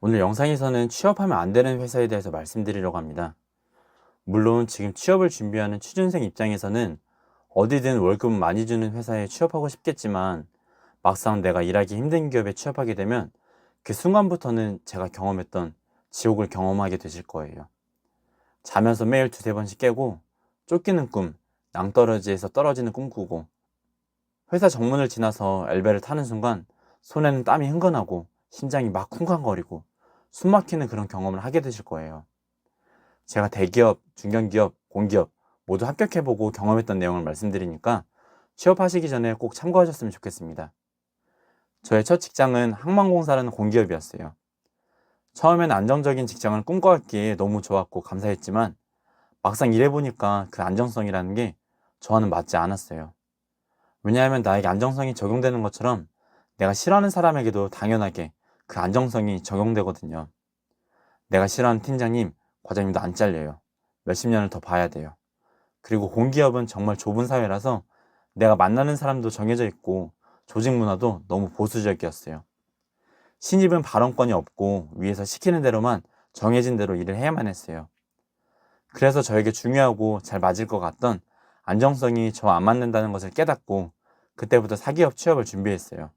오늘 영상에서는 취업하면 안 되는 회사에 대해서 말씀드리려고 합니다. 물론 지금 취업을 준비하는 취준생 입장에서는 어디든 월급 많이 주는 회사에 취업하고 싶겠지만 막상 내가 일하기 힘든 기업에 취업하게 되면 그 순간부터는 제가 경험했던 지옥을 경험하게 되실 거예요. 자면서 매일 두세 번씩 깨고 쫓기는 꿈, 낭떠러지에서 떨어지는 꿈 꾸고 회사 정문을 지나서 엘베를 타는 순간 손에는 땀이 흥건하고 심장이 막 쿵쾅거리고 숨 막히는 그런 경험을 하게 되실 거예요. 제가 대기업, 중견기업, 공기업 모두 합격해보고 경험했던 내용을 말씀드리니까 취업하시기 전에 꼭 참고하셨으면 좋겠습니다. 저의 첫 직장은 항만공사라는 공기업이었어요. 처음엔 안정적인 직장을 꿈꿔왔기에 너무 좋았고 감사했지만 막상 일해보니까 그 안정성이라는 게 저와는 맞지 않았어요. 왜냐하면 나에게 안정성이 적용되는 것처럼 내가 싫어하는 사람에게도 당연하게 그 안정성이 적용되거든요. 내가 싫어하는 팀장님, 과장님도 안 잘려요. 몇십 년을 더 봐야 돼요. 그리고 공기업은 정말 좁은 사회라서 내가 만나는 사람도 정해져 있고 조직 문화도 너무 보수적이었어요. 신입은 발언권이 없고 위에서 시키는 대로만 정해진 대로 일을 해야만 했어요. 그래서 저에게 중요하고 잘 맞을 것 같던 안정성이 저와 안 맞는다는 것을 깨닫고 그때부터 사기업 취업을 준비했어요.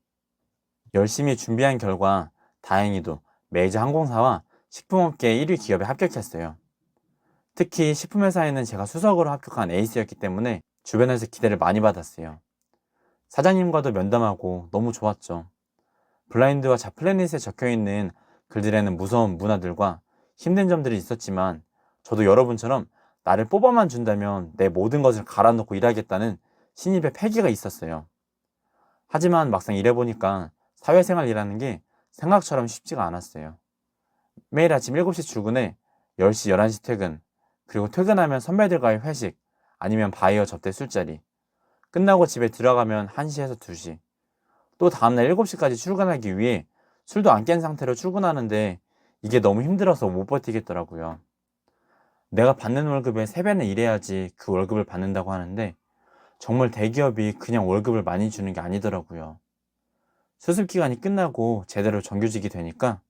열심히 준비한 결과 다행히도 메이저 항공사와 식품업계 1위 기업에 합격했어요. 특히 식품회사에는 제가 수석으로 합격한 에이스였기 때문에 주변에서 기대를 많이 받았어요. 사장님과도 면담하고 너무 좋았죠. 블라인드와 자플래닛에 적혀있는 글들에는 무서운 문화들과 힘든 점들이 있었지만 저도 여러분처럼 나를 뽑아만 준다면 내 모든 것을 갈아놓고 일하겠다는 신입의 패기가 있었어요. 하지만 막상 일해보니까 사회생활이라는 게 생각처럼 쉽지가 않았어요. 매일 아침 7시 출근에 10시, 11시 퇴근, 그리고 퇴근하면 선배들과의 회식, 아니면 바이어 접대 술자리, 끝나고 집에 들어가면 1시에서 2시, 또 다음날 7시까지 출근하기 위해 술도 안 깬 상태로 출근하는데 이게 너무 힘들어서 못 버티겠더라고요. 내가 받는 월급의 3배는 일해야지 그 월급을 받는다고 하는데 정말 대기업이 그냥 월급을 많이 주는 게 아니더라고요. 수습 기간이 끝나고 제대로 정규직이 되니까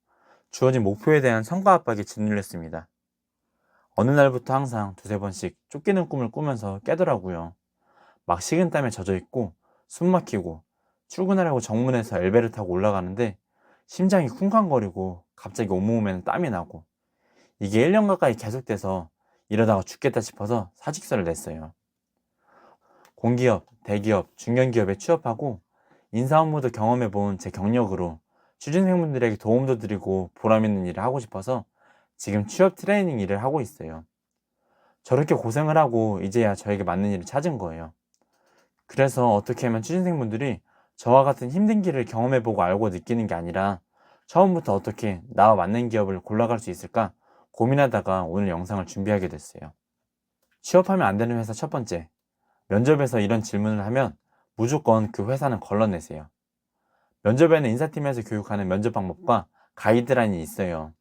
주어진 목표에 대한 성과 압박이 짓눌렸습니다. 어느 날부터 항상 두세 번씩 쫓기는 꿈을 꾸면서 깨더라고요. 막 식은땀에 젖어 있고 숨 막히고 출근하려고 정문에서 엘베를 타고 올라가는데 심장이 쿵쾅거리고 갑자기 온몸에는 땀이 나고 이게 1년 가까이 계속돼서 이러다가 죽겠다 싶어서 사직서를 냈어요. 공기업, 대기업, 중견기업에 취업하고 인사 업무도 경험해본 제 경력으로 취준생분들에게 도움도 드리고 보람 있는 일을 하고 싶어서 지금 취업 트레이닝 일을 하고 있어요. 저렇게 고생을 하고 이제야 저에게 맞는 일을 찾은 거예요. 그래서 어떻게 하면 취준생분들이 저와 같은 힘든 길을 경험해보고 알고 느끼는 게 아니라 처음부터 어떻게 나와 맞는 기업을 골라갈 수 있을까 고민하다가 오늘 영상을 준비하게 됐어요. 취업하면 안 되는 회사 첫 번째, 면접에서 이런 질문을 하면 무조건 그 회사는 걸러내세요. 면접에는 인사팀에서 교육하는 면접 방법과 가이드라인이 있어요.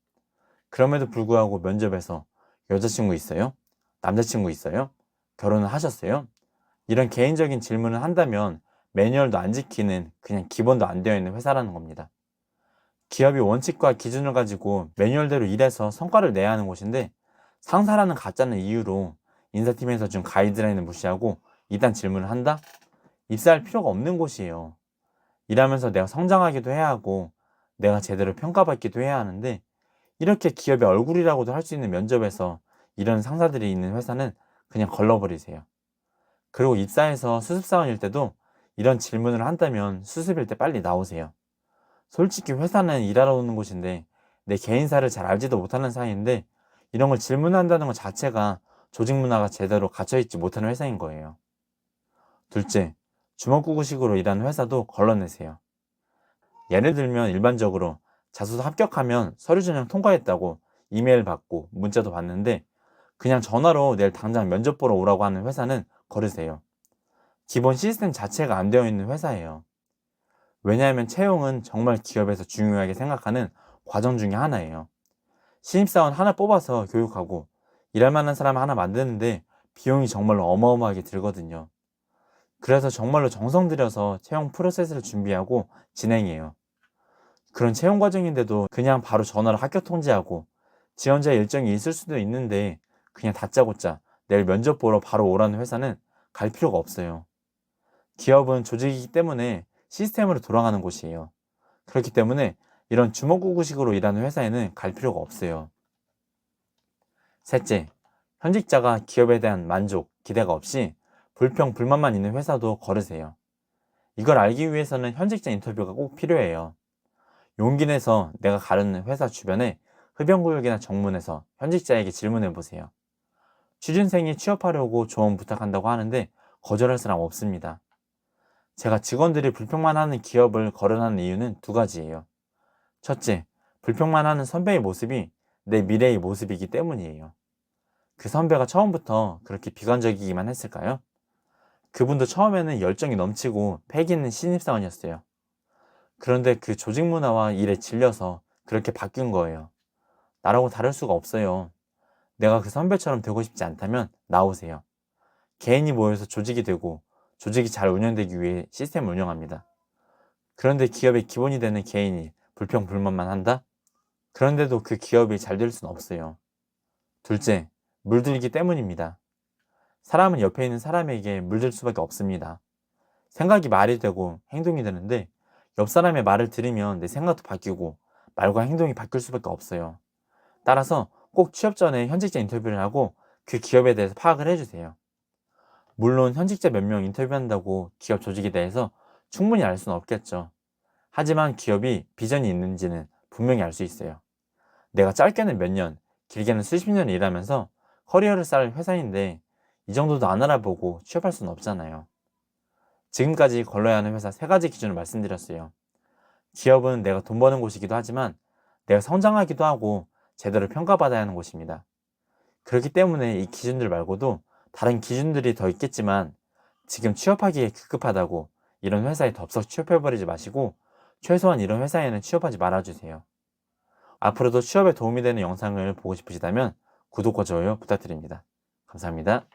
그럼에도 불구하고 면접에서 여자친구 있어요? 남자친구 있어요? 결혼을 하셨어요? 이런 개인적인 질문을 한다면 매뉴얼도 안 지키는 그냥 기본도 안 되어 있는 회사라는 겁니다. 기업이 원칙과 기준을 가지고 매뉴얼대로 일해서 성과를 내야 하는 곳인데 상사라는 가짜는 이유로 인사팀에서 준 가이드라인을 무시하고 이딴 질문을 한다? 입사할 필요가 없는 곳이에요. 일하면서 내가 성장하기도 해야 하고 내가 제대로 평가받기도 해야 하는데 이렇게 기업의 얼굴이라고도 할 수 있는 면접에서 이런 상사들이 있는 회사는 그냥 걸러버리세요. 그리고 입사해서 수습사원일 때도 이런 질문을 한다면 수습일 때 빨리 나오세요. 솔직히 회사는 일하러 오는 곳인데 내 개인사를 잘 알지도 못하는 사이인데 이런 걸 질문한다는 것 자체가 조직 문화가 제대로 갇혀있지 못하는 회사인 거예요. 둘째, 주먹구구식으로 일하는 회사도 걸러내세요. 예를 들면 일반적으로 자소서 합격하면 서류 전형 통과했다고 이메일 받고 문자도 받는데 그냥 전화로 내일 당장 면접 보러 오라고 하는 회사는 거르세요. 기본 시스템 자체가 안 되어 있는 회사예요. 왜냐하면 채용은 정말 기업에서 중요하게 생각하는 과정 중에 하나예요. 신입사원 하나 뽑아서 교육하고 일할 만한 사람 하나 만드는데 비용이 정말로 어마어마하게 들거든요. 그래서 정말로 정성 들여서 채용 프로세스를 준비하고 진행해요. 그런 채용 과정인데도 그냥 바로 전화로 합격 통지하고 지원자 일정이 있을 수도 있는데 그냥 다짜고짜 내일 면접 보러 바로 오라는 회사는 갈 필요가 없어요. 기업은 조직이기 때문에 시스템으로 돌아가는 곳이에요. 그렇기 때문에 이런 주먹구구식으로 일하는 회사에는 갈 필요가 없어요. 셋째, 현직자가 기업에 대한 만족, 기대가 없이 불평, 불만만 있는 회사도 거르세요. 이걸 알기 위해서는 현직자 인터뷰가 꼭 필요해요. 용기 내서 내가 가는 회사 주변에 흡연구역이나 정문에서 현직자에게 질문해 보세요. 취준생이 취업하려고 조언 부탁한다고 하는데 거절할 사람 없습니다. 제가 직원들이 불평만 하는 기업을 거론하는 이유는 두 가지예요. 첫째, 불평만 하는 선배의 모습이 내 미래의 모습이기 때문이에요. 그 선배가 처음부터 그렇게 비관적이기만 했을까요? 그분도 처음에는 열정이 넘치고 패기 있는 신입사원이었어요. 그런데 그 조직 문화와 일에 질려서 그렇게 바뀐 거예요. 나라고 다를 수가 없어요. 내가 그 선배처럼 되고 싶지 않다면 나오세요. 개인이 모여서 조직이 되고 조직이 잘 운영되기 위해 시스템을 운영합니다. 그런데 기업의 기본이 되는 개인이 불평, 불만만 한다? 그런데도 그 기업이 잘 될 수는 없어요. 둘째, 물들기 때문입니다. 사람은 옆에 있는 사람에게 물들 수밖에 없습니다. 생각이 말이 되고 행동이 되는데 옆 사람의 말을 들으면 내 생각도 바뀌고 말과 행동이 바뀔 수밖에 없어요. 따라서 꼭 취업 전에 현직자 인터뷰를 하고 그 기업에 대해서 파악을 해주세요. 물론 현직자 몇 명 인터뷰한다고 기업 조직에 대해서 충분히 알 수는 없겠죠. 하지만 기업이 비전이 있는지는 분명히 알 수 있어요. 내가 짧게는 몇 년, 길게는 수십 년 일하면서 커리어를 쌓을 회사인데 이 정도도 안 알아보고 취업할 수는 없잖아요. 지금까지 걸러야 하는 회사 세 가지 기준을 말씀드렸어요. 기업은 내가 돈 버는 곳이기도 하지만 내가 성장하기도 하고 제대로 평가받아야 하는 곳입니다. 그렇기 때문에 이 기준들 말고도 다른 기준들이 더 있겠지만 지금 취업하기에 급급하다고 이런 회사에 덥석 취업해버리지 마시고 최소한 이런 회사에는 취업하지 말아주세요. 앞으로도 취업에 도움이 되는 영상을 보고 싶으시다면 구독과 좋아요 부탁드립니다. 감사합니다.